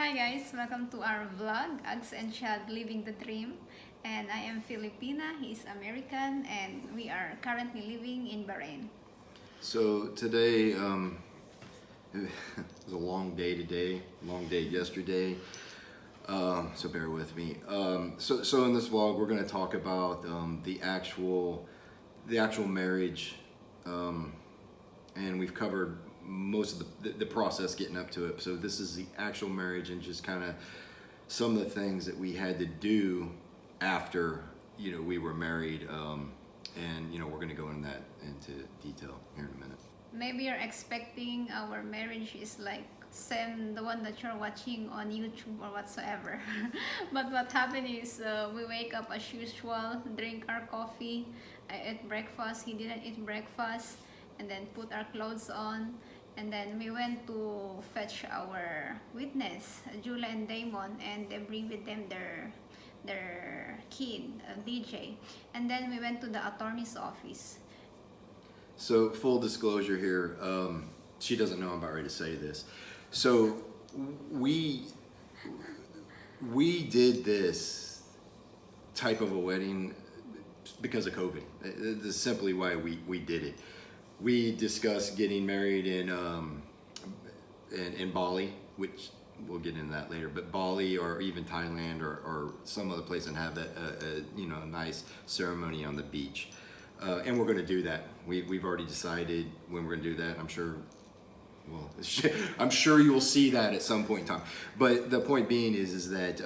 Hi guys, welcome to our vlog, Agz&Chad Living the Dream. And I am Filipina, he is American, and we are currently living in Bahrain. So today, it was a long day today, long day yesterday, so bear with me. So in this vlog, we're going to talk about the actual marriage, and we've covered most of the process getting up to it. So this is the actual marriage and just kind of some of the things that we had to do after we were married, and we're going to go into detail here in a minute. Maybe you're expecting our marriage is like same the one that you're watching on YouTube or whatsoever. But what happened is we wake up as usual, drink our coffee, I ate breakfast, he didn't eat breakfast, and then put our clothes on. And then we went to fetch our witness, Julia and Damon, and they bring with them their kid, DJ. And then we went to the attorney's office. So full disclosure here, she doesn't know I'm about ready to say this. So we did this type of a wedding because of COVID. That's simply why we did it. We discussed getting married in Bali, which we'll get into that later, but Bali or even Thailand or some other place and have a nice ceremony on the beach. And we're going to do that. We've already decided when we're going to do that. I'm sure you will see that at some point in time. But the point being is that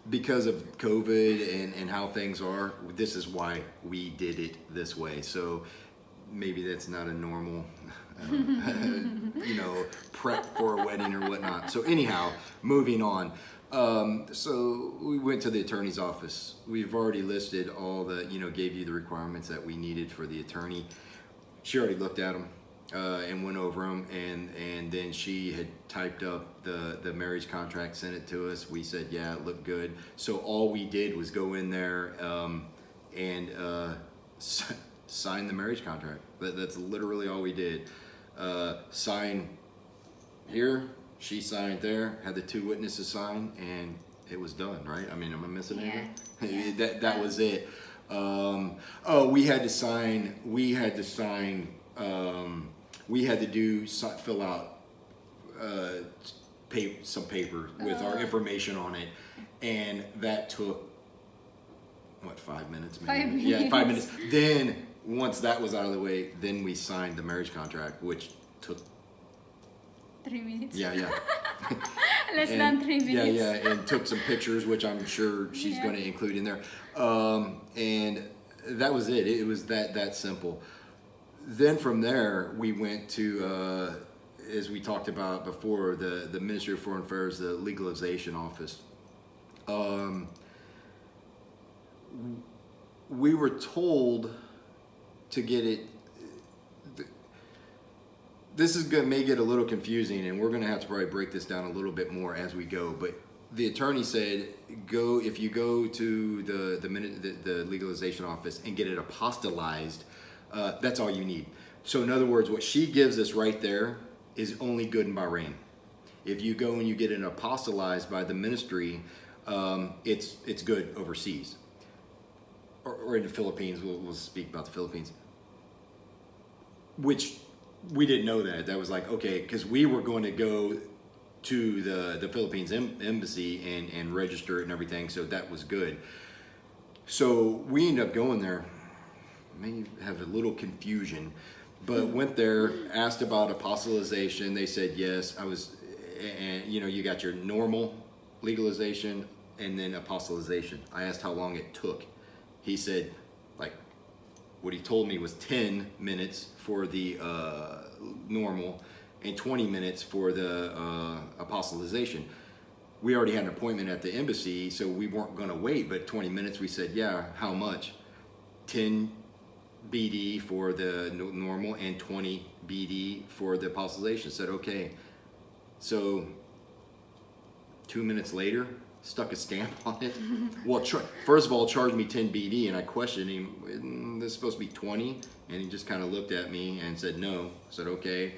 because of COVID and how things are, this is why we did it this way. So maybe that's not a normal, prep for a wedding or whatnot. So anyhow, moving on. So we went to the attorney's office. We've already listed all gave you the requirements that we needed for the attorney. She already looked at them and went over them, and then she had typed up the marriage contract, sent it to us. We said, yeah, it looked good. So all we did was go in there and sign the marriage contract. That's literally all we did. Sign here, she signed there, had the two witnesses sign, and it was done, right? I mean, am I missing anything? Yeah. That was it. We had to fill out some paper with our information on it, and that took 5 minutes? Maybe? 5 minutes. Yeah, 5 minutes. Then once that was out of the way, then we signed the marriage contract, which took 3 minutes. yeah. Less than 3 minutes. Yeah, and took some pictures, which I'm sure she's going to include in there. And that was it. It was that simple. Then from there, we went to, as we talked about before, the Ministry of Foreign Affairs, the legalization office. We were told to get it. This may get a little confusing, and we're going to have to probably break this down a little bit more as we go. But the attorney said, if you go to the legalization office and get it apostolized, that's all you need. So in other words, what she gives us right there is only good in Bahrain. If you go and you get it apostolized by the ministry, it's good overseas. Or in the Philippines, we'll speak about the Philippines. Which we didn't know that. That was like, okay, because we were going to go to the Philippines embassy and register it and everything, so that was good. So we ended up going there. May have a little confusion, but went there, asked about apostolization. They said yes. And you got your normal legalization and then apostolization. I asked how long it took. He said, what he told me was 10 minutes for the normal and 20 minutes for the apostolization. We already had an appointment at the embassy, so we weren't going to wait, but 20 minutes, we said, yeah, how much? 10 BD for the normal and 20 BD for the apostolization. Said, okay. So 2 minutes later, stuck a stamp on it. Well, first of all, charged me 10 BD, and I questioned him, isn't this supposed to be 20? And he just kind of looked at me and said, no. I said, okay.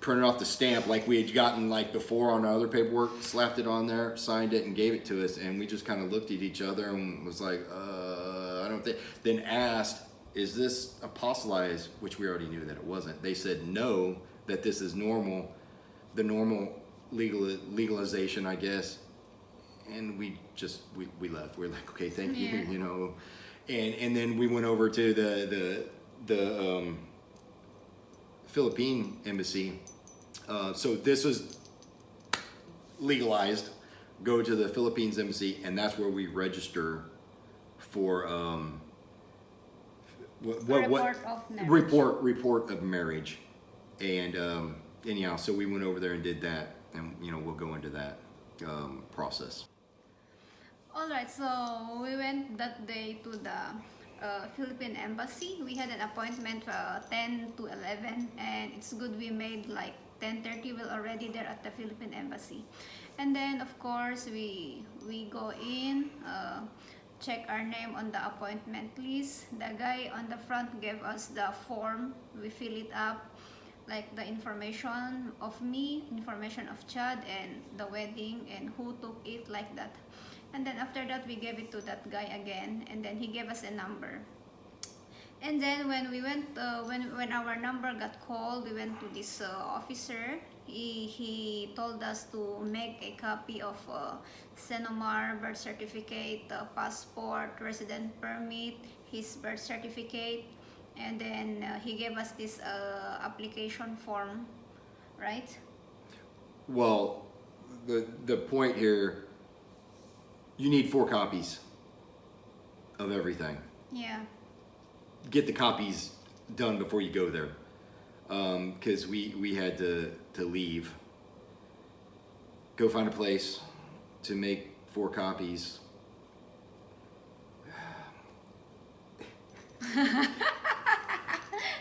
printed off the stamp like we had gotten like before on our other paperwork, slapped it on there, signed it, and gave it to us. And we just kind of looked at each other and was like, I don't think. Then asked, is this apostolized? Which we already knew that it wasn't. They said no, that this is normal, the normal legalization, I guess. And we left. We're like, okay, thank you, you know. And then we went over to the Philippine embassy. So this was legalized. Go to the Philippines embassy, and that's where we register for report of marriage. And anyhow, so we went over there and did that, and you know, we'll go into that process. Alright, so we went that day to the Philippine embassy. We had an appointment 10 to 11, and it's good we made like 10:30. We're already there at the Philippine embassy. And then of course we go in, check our name on the appointment list. The guy on the front gave us the form. We fill it up, like the information of me, information of Chad, and the wedding, and who took it, like that. And then after that, we gave it to that guy again, and then he gave us a number. And then when we went, when our number got called, we went to this officer. He told us to make a copy of Senomar birth certificate, passport, resident permit, his birth certificate, and then he gave us this application form, right? Well, the point here, you need 4 copies of everything. Yeah. Get the copies done before you go there, because we had to leave. Go find a place to make 4 copies.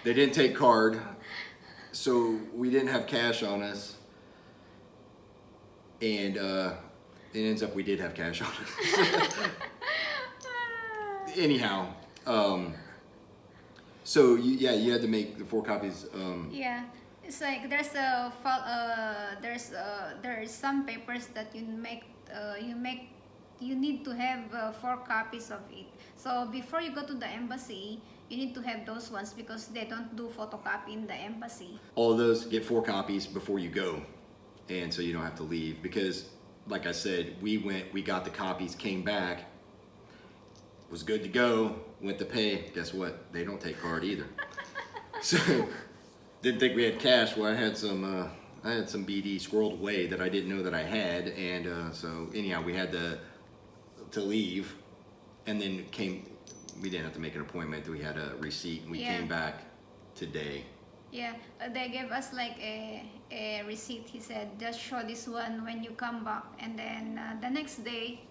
They didn't take card, so we didn't have cash on us, and it ends up we did have cash on us. Anyhow, so you had to make the 4 copies. Yeah, it's like there's some papers that you need to have 4 copies of it. So before you go to the embassy, you need to have those ones because they don't do photocopy in the embassy. All of those, get 4 copies before you go, and so you don't have to leave. Because, like I said, we got the copies, came back, was good to go, went to pay. Guess what? They don't take card either. So didn't think we had cash. Well, I had some BD squirreled away that I didn't know that I had, and so anyhow, we had to leave, and then we didn't have to make an appointment. We had a receipt, and we came back today. Yeah, they gave us like a receipt. He said, just show this one when you come back. And then the next day,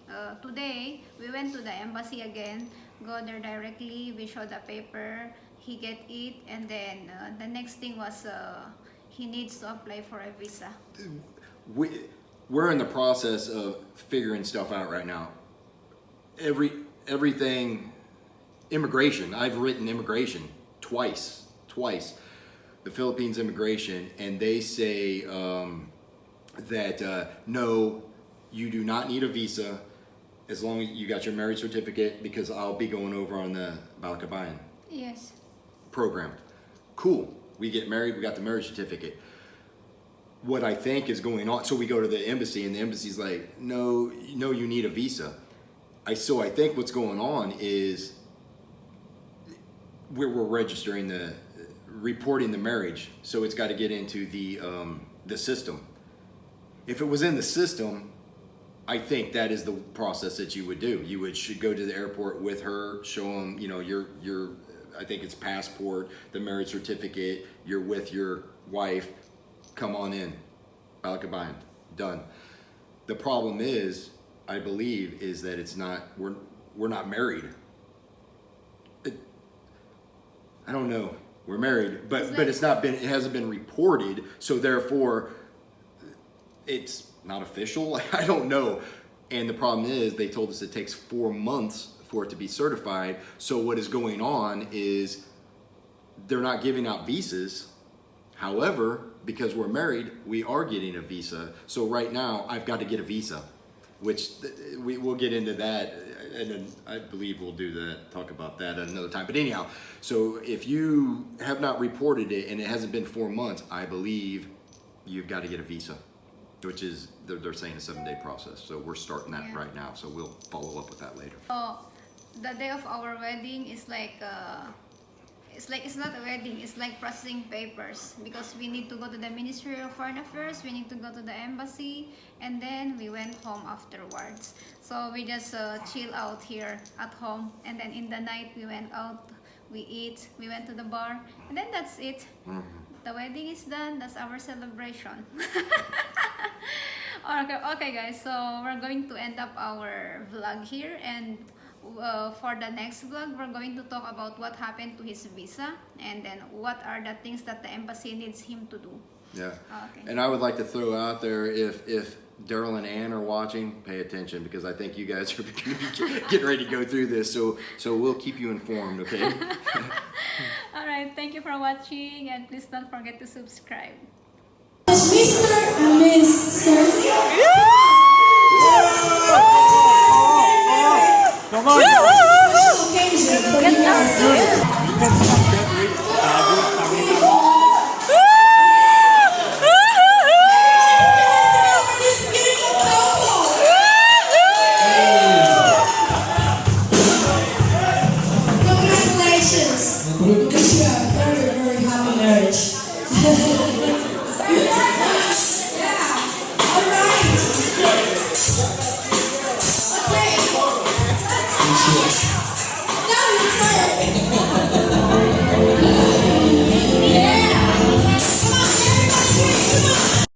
today, we went to the embassy again, go there directly, we show the paper, he get it, and then the next thing was he needs to apply for a visa. We're in the process of figuring stuff out right now. Everything, immigration, I've written immigration twice. The Philippines immigration, and they say that no, you do not need a visa as long as you got your marriage certificate, because I'll be going over on the Balakabayan program. Cool. We get married, we got the marriage certificate. What I think is going on, so we go to the embassy, and the embassy's like, no, you need a visa. So I think what's going on is we're registering reporting the marriage, so it's got to get into the system. If it was in the system, I think that is the process that you would do. You should go to the airport with her, show them, your I think it's passport, the marriage certificate, you're with your wife, come on in, Balakabayan, done. The problem is, I believe, is that it's not, we're not married. I don't know. We're married, but it hasn't been reported, so therefore it's not official. I don't know. And the problem is, they told us it takes 4 months for it to be certified. So what is going on is they're not giving out visas. However, because we're married, we are getting a visa. So right now, I've got to get a visa, which we'll get into that, and then I believe we'll do that, talk about that at another time. But anyhow, so if you have not reported it and it hasn't been 4 months, I believe you've got to get a visa, which is, they're saying a 7-day process. So we're starting that right now. So we'll follow up with that later. So the day of our wedding is like, it's not a wedding, it's like processing papers, because we need to go to the Ministry of Foreign Affairs, we need to go to the embassy, and then we went home afterwards. So we just chill out here at home, and then in the night we went out, we eat, we went to the bar, and then that's it. The wedding is done. That's our celebration. Okay guys, so we're going to end up our vlog here, and for the next vlog, we're going to talk about what happened to his visa, and then what are the things that the embassy needs him to do. Yeah. Okay. And I would like to throw out there, if Daryl and Ann are watching, pay attention, because I think you guys are going to be getting ready to go through this. So we'll keep you informed, okay? Alright, thank you for watching, and please don't forget to subscribe. Mr. and Miss Sergio. Come on. Occasion for the